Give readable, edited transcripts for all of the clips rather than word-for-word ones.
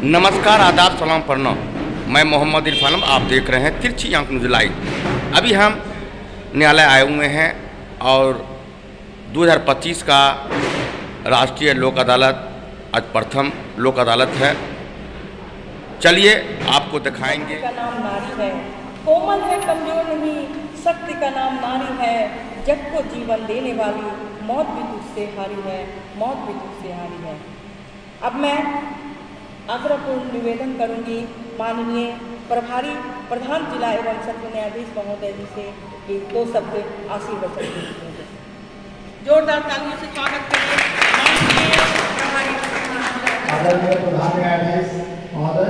नमस्कार, आदाब, सलाम, प्रणाम। मैं मोहम्मद इरफान, आप देख रहे हैं तिरछी आंख न्यूज़ लाइव। अभी हम न्यायालय आए हुए हैं और 2025 का राष्ट्रीय लोक अदालत आज प्रथम लोक अदालत है। चलिए आपको दिखाएंगे। का नाम नारी है, कोमल है, कमजोर नहीं, शक्ति का नाम नारी है। जग को जीवन देने वाली, मौत भी तुझसे हारी है, मौत भी तुझसे हारी है। अब मैं आग्रहपूर्ण निवेदन करूंगी माननीय प्रभारी प्रधान जिला एवं सत्र न्यायाधीश महोदय जी से कि 2 शब्द आशीर्वचन देंगे। जोरदार तालियों से स्वागत करिए माननीय प्रभारी आदरणीय प्रधान न्यायाधीश महोदय,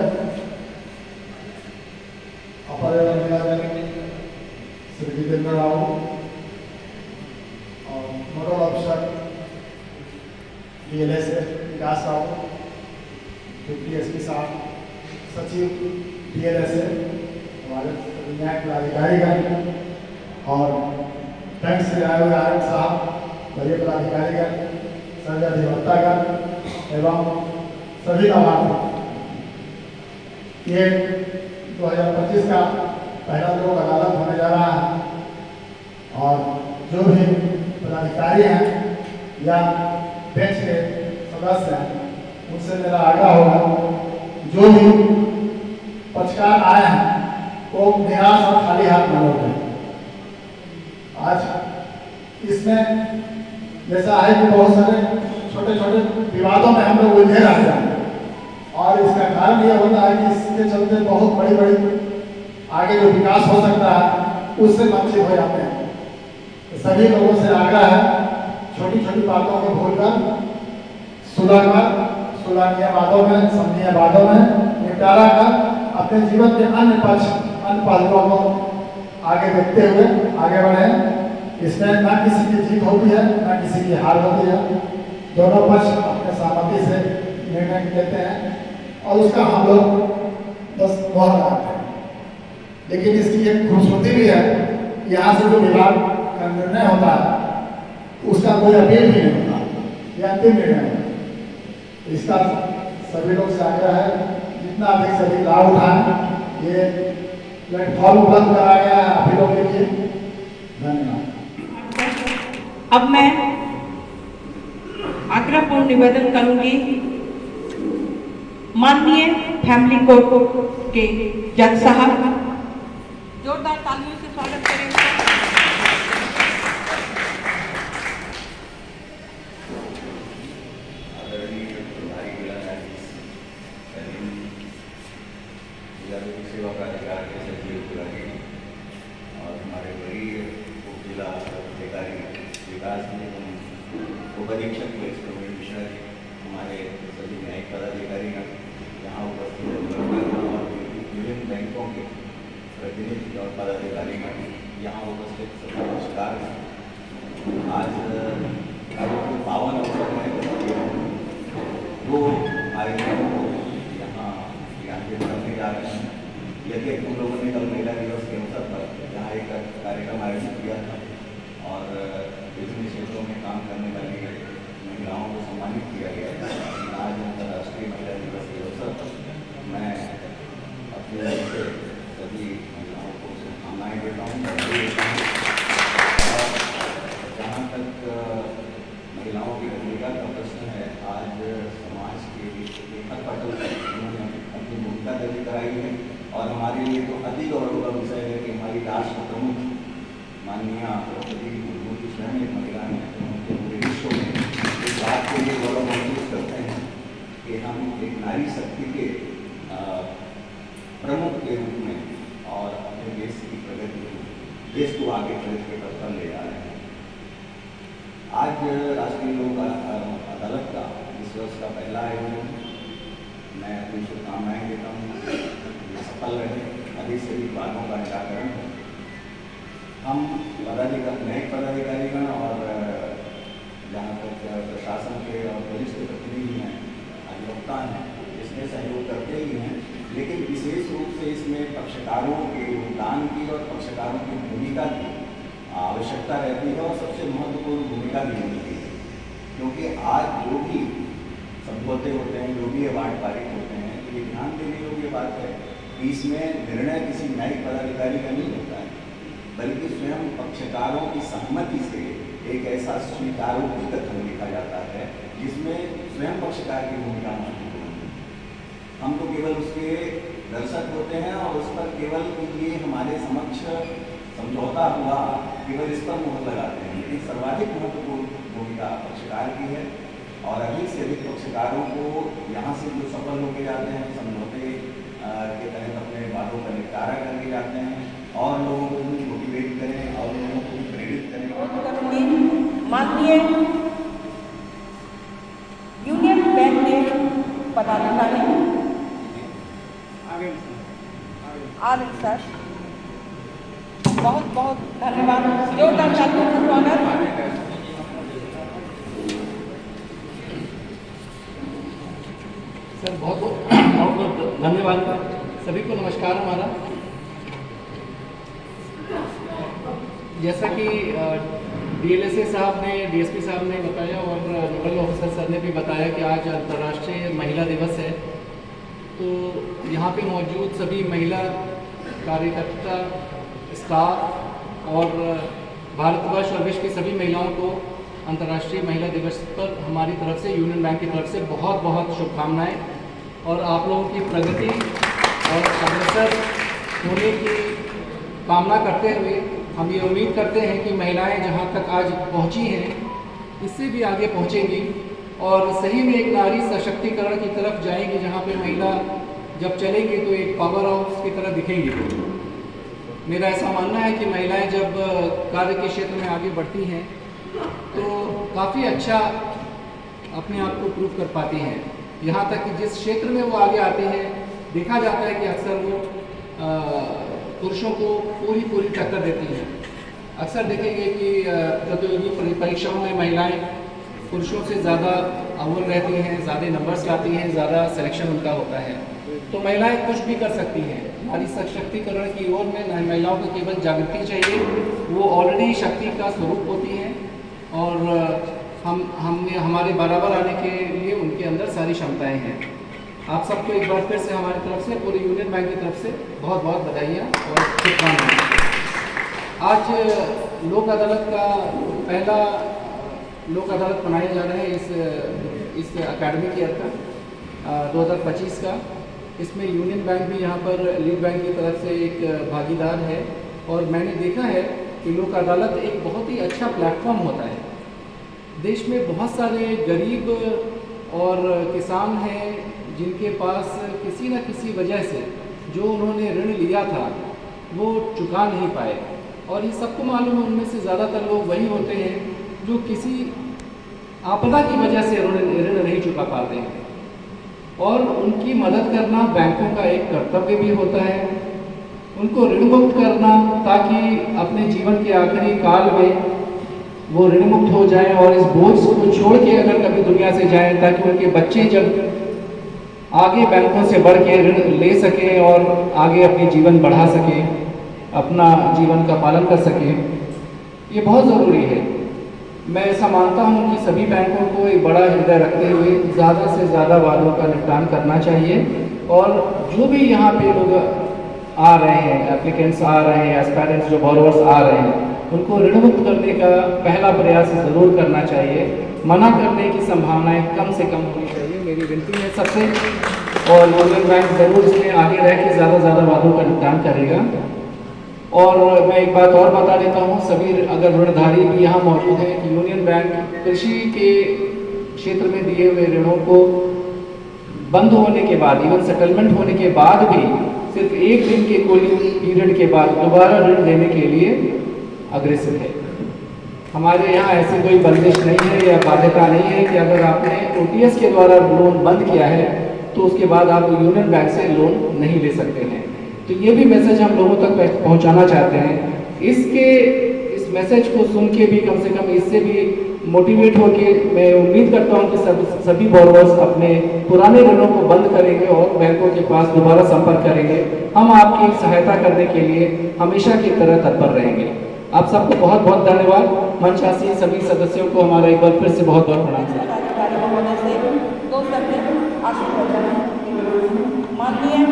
अपर न्यायाधीश श्री जितेंद्र राव और नोडल ऑफिसर DLS विकास राव, डिप्टी SP साहब, सचिव DLS, हमारे न्याय पदाधिकारीगण और बैंक से आए हुए आरएम साहब, वरीय पदाधिकारीगण, संघ अधिवक्तागण एवं सभी लाभार्थी। ये 2025 का पहला लोक अदालत होने जा रहा है और जो भी पदाधिकारी हैं या बेंच के सदस्य हैं उनसे मेरा आग्रह होगा, जो भी पक्षकार आए हैं वो निराश और खाली हाथ न लौटे। आज इसमें जैसा है कि बहुत सारे छोटे छोटे विवादों में हम लोग उलझे रहते हैं और इसका कारण यह होता है कि इसके चलते बहुत बड़ी बड़ी आगे जो विकास हो सकता है उससे वंचित हो जाते हैं। तो सभी लोगों से आग्रह है, छोटी छोटी बातों को भूलकर सुलहनीय बातों में, समझनीय बातों में निपटारा कर अपने जीवन के अन्य पहलुओं को आगे देखते हुए आगे बढ़े। इसमें न किसी की जीत होती है न किसी की हार होती है, दोनों पक्ष अपने सहमति से निर्णय लेते हैं और उसका हम लोग बस मोहर लगाते हैं। लेकिन इसकी एक खूबसूरती भी है, यहाँ से जो विभाग का निर्णय होता है उसका कोई अपील भी नहीं होता, यह अंतिम निर्णय है। इसका सभी लोग से आग्रह है जितना अधिक से अधिक लाभ उठाएं। ये प्लेटफॉर्म उपलब्ध कराया गया है अपीलों के लिए। धन्यवाद। अब मैं आग्रहपूर्ण निवेदन करूंगी माननीय फैमिली कोर्ट के जज साहब, जोरदार तालियों से स्वागत करेंगे। सेवा प्राधिकार के सचिव पुरानी और हमारे वरीय उप जिला अधिकारी विकास एवं उप अधीक्षक पुलिस प्रवीण मिश्रा जी, हमारे सभी न्यायिक पदाधिकारी यहाँ उपस्थित और विभिन्न बैंकों के प्रतिनिधि और पदाधिकारी यहाँ उपस्थित सभी नमस्कार। आज पावन अवसर में 2 आयोजनों को यहाँ करने जा रहे हैं। यदि हम लोगों ने कल महिला दिवस के अवसर पर यहाँ एक कार्यक्रम आयोजित किया था और विभिन्न क्षेत्रों में काम करने वाली महिलाओं को सम्मानित किया गया था। आज अंतर्राष्ट्रीय महिला दिवस के अवसर पर मैं अपने तरफ से सभी महिलाओं को शुभकामनाएँ देता हूँ। जहाँ तक महिलाओं की भूमिका का प्रश्न है, आज समाज के एक पटल उन्होंने अपनी भूमिका दर्ज कराई है और हमारे लिए तो अति गौरव का विषय है कि हमारी राष्ट्र प्रमुख माननीय द्रौपदी मुर्मू की स्वयं एक महिला हैं। उनके पूरे विश्व में इस बात के लिए गौरव महसूस करते हैं कि हम एक नारी शक्ति के प्रमुख के रूप में और अपने देश की प्रगति में देश को आगे प्रगति के पथ पर ले जा रहे हैं। आज राष्ट्रीय लोक अदालत का इस वर्ष का पहला आयोजन, मैं अपनी शुभकामनाएँ देता हूँ, सफल रहे, अधिक से अधिक बातों का निराकरण हो। हम न्यायिक पदाधिकारीगण और जहाँ तक प्रशासन के और पुलिस के प्रतिनिधि हैं, अधिवक्ता हैं, इसमें सहयोग करते ही हैं, लेकिन विशेष रूप से इसमें पक्षकारों के योगदान की और पक्षकारों की भूमिका की आवश्यकता रहती है और सबसे महत्वपूर्ण भूमिका भी होती है, क्योंकि आज जो भी समझौते होते हैं, जो भी अवार्ड पारित होते हैं, ये ये बात है कि इसमें निर्णय किसी न्यायिक पदाधिकारी का नहीं होता है, बल्कि स्वयं पक्षकारों की सहमति से एक ऐसा स्वीकारोक्ति कथन लिखा जाता है जिसमें स्वयं पक्षकार की भूमिका महत्वपूर्ण है। हम तो केवल उसके दर्शक होते हैं और उस पर केवल ये हमारे समक्ष समझौता हुआ केवल इस पर मोहर लगाते हैं, लेकिन सर्वाधिक महत्वपूर्ण भूमिका पक्षकार की है। और अधिक से अधिक पक्षकारों को यहाँ से जो सफल होके जाते हैं, समझौते के तहत अपने बातों का निपटारा करके जाते हैं और लोगों को भी मोटिवेट करें और लोगों को भी प्रेरित करें। माननीय यूनियन बैंक के पदाधिकारी आनंद सर, बहुत बहुत धन्यवाद। जोरदार तालियों से स्वागत। सर बहुत बहुत धन्यवाद। सभी को नमस्कार हमारा। जैसा कि डीएलएसए साहब ने, डीएसपी साहब ने बताया और नोडल ऑफिसर सर ने भी बताया कि आज अंतर्राष्ट्रीय महिला दिवस है, तो यहाँ पे मौजूद सभी महिला कार्यकर्ता, स्टाफ और भारतवर्ष और विश्व की सभी महिलाओं को अंतर्राष्ट्रीय महिला दिवस पर हमारी तरफ से, यूनियन बैंक की तरफ से बहुत बहुत शुभकामनाएं। और आप लोगों की प्रगति और अग्रसर होने की कामना करते हुए हम ये उम्मीद करते हैं कि महिलाएं जहां तक आज पहुंची हैं इससे भी आगे पहुंचेंगी और सही में एक नारी सशक्तिकरण की तरफ जाएंगी, जहां पे महिला जब चलेंगी तो एक पावर हाउस की तरह दिखेंगी। मेरा ऐसा मानना है कि महिलाएं जब कार्य के क्षेत्र में आगे बढ़ती हैं तो काफ़ी अच्छा अपने आप को प्रूव कर पाती हैं। यहाँ तक कि जिस क्षेत्र में वो आगे आती हैं देखा जाता है कि अक्सर वो पुरुषों को पूरी टक्कर देती हैं। अक्सर देखेंगे कि प्रतियोगी परीक्षाओं में महिलाएं पुरुषों से ज़्यादा अव्वल रहती हैं, ज़्यादा नंबर्स लाती हैं, ज़्यादा सिलेक्शन उनका होता है। तो महिलाएं कुछ भी कर सकती हैं। नारी सशक्तिकरण की ओर में महिलाओं को केवल जागृति चाहिए, वो ऑलरेडी शक्ति का स्वरूप होती हैं और हमने हमारे बराबर आने के लिए उनके अंदर सारी क्षमताएं हैं। आप सबको एक बार फिर से हमारी तरफ से, पूरी यूनियन बैंक की तरफ से बहुत बहुत बधाइयाँ और शुभकामनाएं। आज लोक अदालत का पहला लोक अदालत मनाए जा रहे हैं इस अकेडमिक ईयर का 2025 का। इसमें यूनियन बैंक भी यहाँ पर लीड बैंक की तरफ से एक भागीदार है और मैंने देखा है कि लोक अदालत एक बहुत ही अच्छा प्लेटफॉर्म होता है। देश में बहुत सारे गरीब और किसान हैं जिनके पास किसी न किसी वजह से जो उन्होंने ऋण लिया था वो चुका नहीं पाए, और ये सबको मालूम है उनमें से ज़्यादातर लोग वही होते हैं जो किसी आपदा की वजह से ऋण नहीं चुका पाते हैं, और उनकी मदद करना बैंकों का एक कर्तव्य भी होता है। उनको ऋण मुक्त करना ताकि अपने जीवन के आखिरी काल में वो ऋण मुक्त हो जाएं और इस बोझ को छोड़ के अगर कभी दुनिया से जाएं, ताकि उनके बच्चे जब आगे बैंकों से बढ़ के ऋण ले सकें और आगे अपनी जीवन बढ़ा सकें, अपना जीवन का पालन कर सकें। ये बहुत ज़रूरी है। मैं ऐसा मानता हूँ कि सभी बैंकों को एक बड़ा हृदय रखते हुए ज़्यादा से ज़्यादा वादों का निपटान करना चाहिए, और जो भी यहाँ पे लोग आ रहे हैं, एप्लीकेंट्स आ रहे हैं, एस्पायरेंट्स जो बोरोवर्स आ रहे हैं, उनको ऋण मुक्त करने का पहला प्रयास ज़रूर करना चाहिए। मना करने की संभावनाएं कम से कम होनी चाहिए, मेरी विनती है सबसे। और यूनियन बैंक ज़रूर इसमें आगे रह के ज़्यादा से ज़्यादा वादों का निपटान करेगा। और मैं एक बात और बता देता हूँ, सभी अगर ऋणधारी भी यहाँ मौजूद हैं कि यूनियन बैंक कृषि के क्षेत्र में दिए हुए ऋणों को बंद होने के बाद, इवन सेटलमेंट होने के बाद भी सिर्फ एक दिन के कूलिंग पीरियड के बाद दोबारा ऋण देने के लिए अग्रेसिव है। हमारे यहाँ ऐसी कोई बंदिश नहीं है या बाध्यता नहीं है कि अगर आपने OTS के द्वारा लोन बंद किया है तो उसके बाद आप यूनियन बैंक से लोन नहीं ले सकते हैं। तो ये भी मैसेज हम लोगों तक पहुंचाना चाहते हैं। इस मैसेज को सुन के भी कम से कम इससे भी मोटिवेट होके मैं उम्मीद करता हूं कि सभी बोरोवर्स अपने पुराने ऋणों को बंद करेंगे और बैंकों के पास दोबारा संपर्क करेंगे। हम आपकी सहायता करने के लिए हमेशा की तरह तत्पर रहेंगे। आप सबको बहुत बहुत धन्यवाद। मंचासीन सभी सदस्यों को हमारा एक बार फिर से बहुत बहुत प्रणाम। माननीय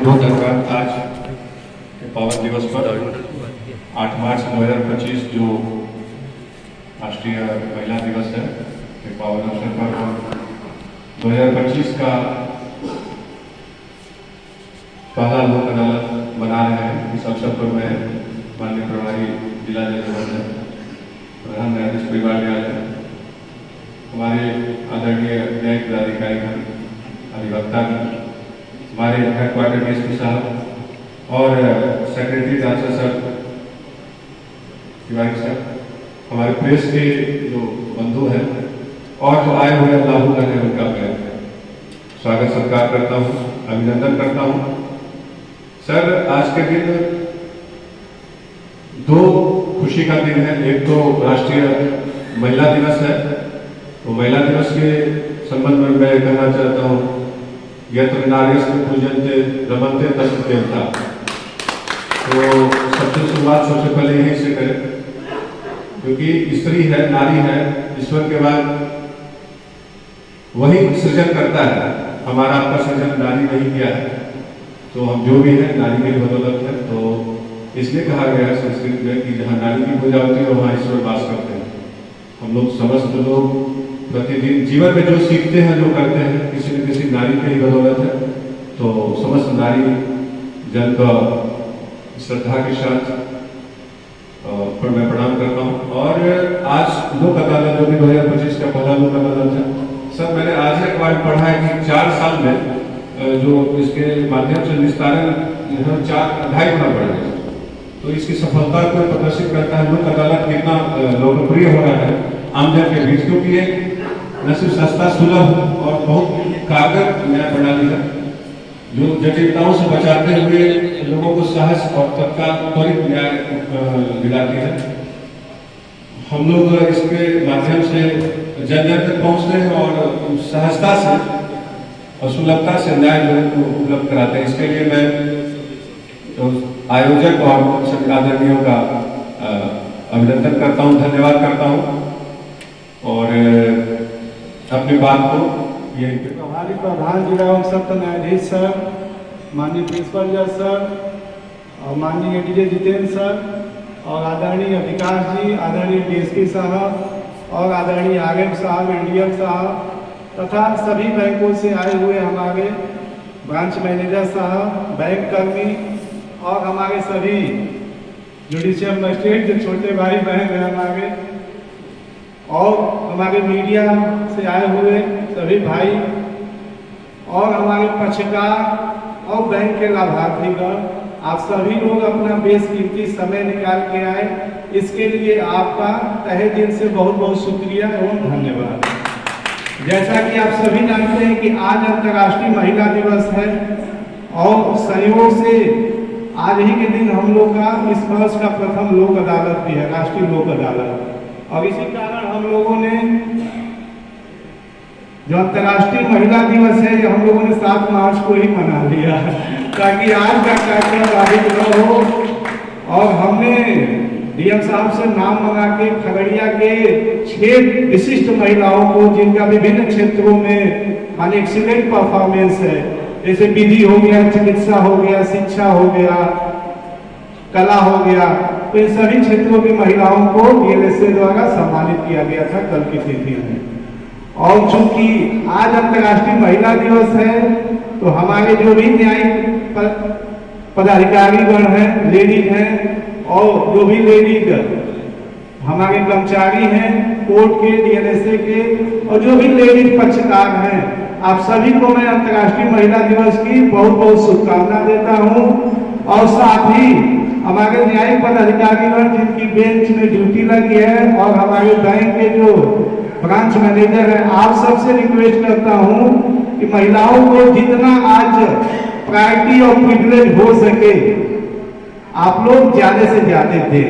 बहुत धन्यवाद। आज के पावन दिवस पर 8 मार्च 2025 जो राष्ट्रीय महिला दिवस है के पावन अवसर पर हम 2025 का पहला लोक अदालत बना रहे हैं। इस अवसर पर मैं माननीय प्रभारी जिला जज प्रबंधक प्रधान न्यायाधीश परिवार न्यायालय, हमारे आदरणीय न्यायिक पदाधिकारीगण, अधिवक्तागण, हमारे हेडक्वार्टर डीएसपी साहब और secretary dancer sir, Tiwari sir, हमारे प्रेस के जो बंधु हैं और जो आए हुए लाभुकन हैं, उनका मैं स्वागत सत्कार करता हूँ, अभिनंदन करता हूँ। सर, आज के दिन दो खुशी का दिन है। एक तो राष्ट्रीय महिला दिवस है, तो महिला दिवस के संबंध में मैं कहना चाहता हूँ, यत्र नार्यस्तु पूज्यन्ते रमन्ते तत्र देवता। तो सबसे शुरुआत सबसे पहले यहीं से करें, क्योंकि स्त्री है, नारी है, ईश्वर के बाद वही सृजन करता है। हमारा आपका सृजन नारी नहीं किया है, तो हम जो भी है नारी की बदौलत है। तो इसलिए कहा गया है संस्कृत में कि जहाँ नारी की पूजा होती है वहाँ ईश्वर वास करते हैं। हम लोग समस्त लोग प्रतिदिन जीवन में जो सीखते हैं, जो करते हैं, किसी न किसी नारी की ही बदौलत है। तो समस्त नारी जन का श्रद्धा के साथ पर मैं प्रणाम करता हूँ। और आज लोक अदालत जो कि 2025 का पहला लोक अदालत है, सर मैंने आज एक बार पढ़ा है कि 4 साल में जो इसके माध्यम से निस्तारण 2.5 गुना बढ़ गया। तो इसकी सफलता को प्रदर्शित करता है लोक अदालत कितना लोकप्रिय हो रहा है आमजन के बीच, क्योंकि ये न सिर्फ सस्ता, सुलभ और बहुत कारगर न्याय प्रणाली है जो जटिलताओं से बचाते हुए लोगों को साहस और तत्काल त्वरित न्याय दिलाती है। हम लोग इसके माध्यम से जन जन तक पहुँचते हैं और सहजता से और सुलभता से न्याय जो है उपलब्ध कराते हैं। इसके लिए मैं तो आयोजक और सभी आदरणीयों का अभिनंदन करता हूँ, धन्यवाद करता हूँ। और अपनी बात को ये हमारे प्रधान जिला एवं सत्र न्यायाधीश सर, माननीय प्रिंसिपल जज सर और माननीय डीजे जितेंद्र सर और आदरणीय विकास जी, आदरणीय डीएसपी साहब और आदरणीय आरएम साहब, एनडीएम साहब तथा सभी बैंकों से आए हुए हमारे ब्रांच मैनेजर साहब, बैंक कर्मी और हमारे सभी जुडिशियल मजिस्ट्रेट जो छोटे भाई बहन हैं हमारे, और हमारे मीडिया से आए हुए सभी भाई और हमारे पक्षकार और बैंक के लाभार्थीगण, आप सभी लोग अपना बेशकीमती समय निकाल के आए, इसके लिए आपका तहे दिल से बहुत बहुत शुक्रिया एवं धन्यवाद। जैसा कि आप सभी जानते हैं कि आज अंतर्राष्ट्रीय महिला दिवस है और संयोग से आज ही के दिन हम लोग का इस वर्ष का प्रथम लोक अदालत भी है, राष्ट्रीय लोक अदालत। और इसी कारण हम लोगों ने जो अंतर्राष्ट्रीय महिला दिवस है ये हम लोगों ने 7 मार्च को ही मना लिया ताकि आज का कार्यक्रम बाधित न हो। और हमने डीएम साहब से नाम मंगा के खगड़िया के 6 विशिष्ट महिलाओं को जिनका विभिन्न क्षेत्रों में एक्सीलेंट परफॉर्मेंस है, जैसे विधि हो गया, चिकित्सा हो गया, शिक्षा हो गया, कला हो गया, तो इन सभी क्षेत्रों की महिलाओं को डीएलएसए द्वारा सम्मानित किया गया था कल की तिथि में। और चूंकि आज अंतर्राष्ट्रीय महिला दिवस है तो हमारे जो भी न्यायिक पदाधिकारीगण हैं, लेडीज हैं और जो भी लेडीज हमारे कर्मचारी हैं कोर्ट के, डीएलएसए के और जो भी लेडीज पक्षकार हैं, आप सभी को मैं अंतर्राष्ट्रीय महिला दिवस की बहुत बहुत शुभकामना देता हूँ। और साथ ही हमारे न्यायिक पदाधिकारीगण जिनकी बेंच में ड्यूटी लगी है और हमारे बैंक के जो ब्रांच मैनेजर है, आप सबसे रिक्वेस्ट करता हूं कि महिलाओं को जितना आज प्रायोरिटी और प्रिविलेज हो सके आप लोग ज्यादा से ज्यादा दें।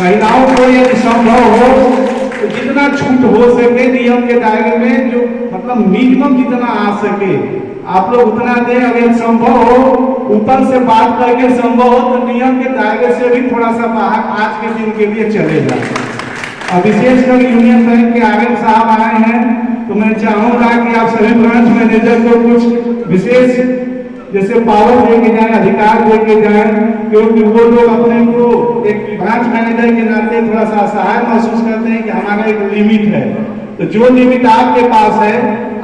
महिलाओं को यदि संभव हो तो जितना छूट हो सके नियम के दायरे में, जो मतलब मिनिमम जितना आ सके आप लोग उतना दें। अगर संभव हो ऊपर से बात करके संभव हो तो नियम के दायरे से भी थोड़ा सा बाहर आज के दिन के लिए चले जाए। और विशेषकर यूनियन बैंक के आरएम साहब आए हैं तो मैं चाहूंगा कि आप सभी ब्रांच मैनेजर को कुछ विशेष जैसे पावर दे के जाए, अधिकार दे के जाए, क्योंकि वो लोग अपने को एक ब्रांच मैनेजर के नाते थोड़ा सा असहाय महसूस करते हैं कि हमारा एक लिमिट है। तो जो लिमिट आपके पास है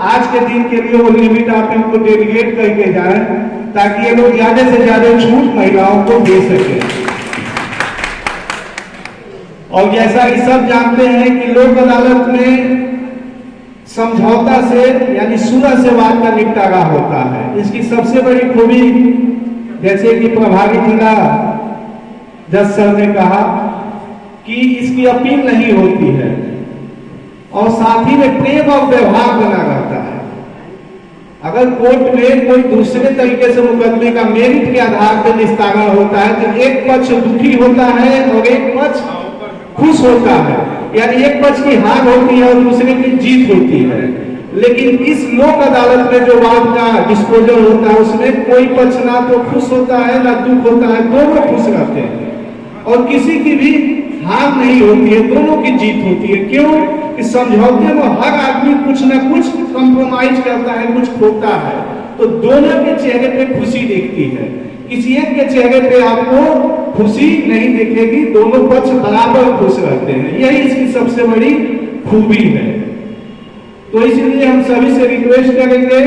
आज के दिन के लिए, वो लिमिट आप इनको डेलीगेट करके जाए ताकि ये लोग ज्यादा से ज्यादा छूट महिलाओं को दे सके। और जैसा कि सब जानते हैं कि लोक अदालत में समझौता से यानी सुलह से वाद का निपटारा होता है। इसकी सबसे बड़ी खूबी, जैसे कि प्रभारी जिला जज सर ने कहा कि इसकी अपील नहीं होती है और साथ ही में प्रेम और व्यवहार बना रहता है। अगर कोर्ट में कोई दूसरे तरीके से मुकदमे का मेरिट के आधार पर निस्तारण होता है तो एक पक्ष दुखी होता है और एक पक्ष खुश होता है, यानी एक पक्ष की हार होती है और दूसरे की जीत होती है। लेकिन इस लोक अदालत में जो वाद का डिस्पोजल होता है उसमें कोई पक्ष ना तो खुश होता है ना दुख होता है, दोनों खुश रहते हैं और किसी की भी हार नहीं होती है, दोनों की जीत होती है। क्यों? कि समझौते में हर आदमी कुछ ना कुछ कंप्रोमाइज करता है, कुछ खोता है, तो दोनों के चेहरे पे खुशी दिखती है। किसी एक के चेहरे पे आपको खुशी नहीं दिखेगी, दोनों पक्ष बराबर खुश रहते हैं। यही इसकी सबसे बड़ी खूबी है। तो इसलिए हम सभी से रिक्वेस्ट करेंगे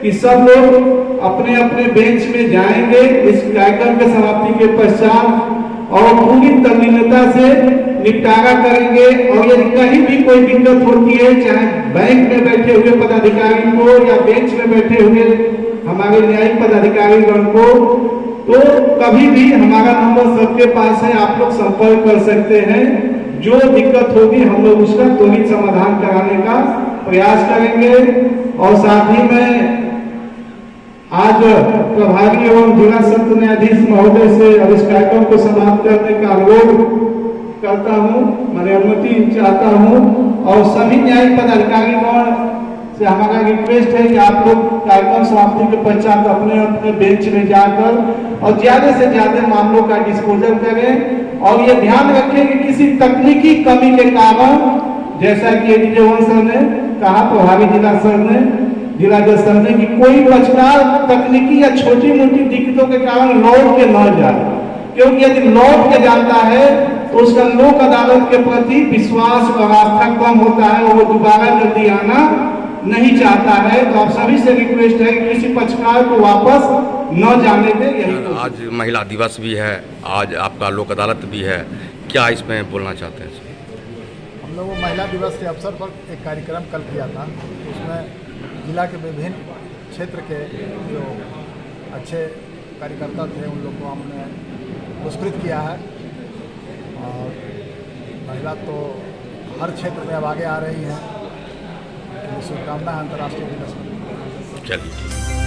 कि सब लोग अपने अपने बेंच में जाएंगे इस कार्यक्रम के समाप्ति के पश्चात और पूरी तल्लीनता से निपटारा करेंगे। और यदि कहीं भी कोई दिक्कत होती है, चाहे बैंक में बैठे हुए पदाधिकारी को या बेंच में बैठे हुए हमारे न्यायिक पदाधिकारीगण को, तो कभी भी हमारा नंबर सबके पास है, आप लोग संपर्क कर सकते हैं। जो दिक्कत होगी हम लोग उसका त्वरित समाधान कराने का प्रयास करेंगे। और साथ ही में आज प्रभारी एवं जिला सत्र न्यायाधीश महोदय से अब इस कार्यक्रम को समाप्त करने का अनुरोध करता हूं, मैंने अनुमति चाहता हूं। और सभी न्यायिक पदाधिकारीगण से हमारा रिक्वेस्ट है कि आप लोग कार्यक्रम समाप्ति के पश्चात अपने अपने बेंच में जाकर और ज्यादा से ज्यादा मामलों का डिस्पोजल करें। और ये ध्यान रखें कि किसी तकनीकी कमी के कारण, जैसा कि एडीजे सर ने कहा, प्रभारी जिला सर ने, जिला जज सर ने, कि कोई पक्षकार तकनीकी या छोटी मोटी दिक्कतों के कारण लौट के न जाए, क्योंकि यदि लौट के जाता है तो उसका लोक अदालत के प्रति विश्वास और आस्था कम होता है और वो दोबारा जल्दी आना नहीं चाहता है। तो आप सभी से रिक्वेस्ट है कि किसी पक्षकार को वापस न जाने दें। आज महिला दिवस भी है, आज आपका लोक अदालत भी है, क्या इसमें बोलना चाहते हैं? हम लोग महिला दिवस के अवसर पर एक कार्यक्रम कल किया था, उसमें जिला के विभिन्न क्षेत्र के जो अच्छे कार्यकर्ता थे उन लोग को हमने पुरस्कृत किया है। और महिला तो हर क्षेत्र में अब आगे आ रही हैं। शुभकामनाएं अंतर्राष्ट्रीय दिवस में। चलिए।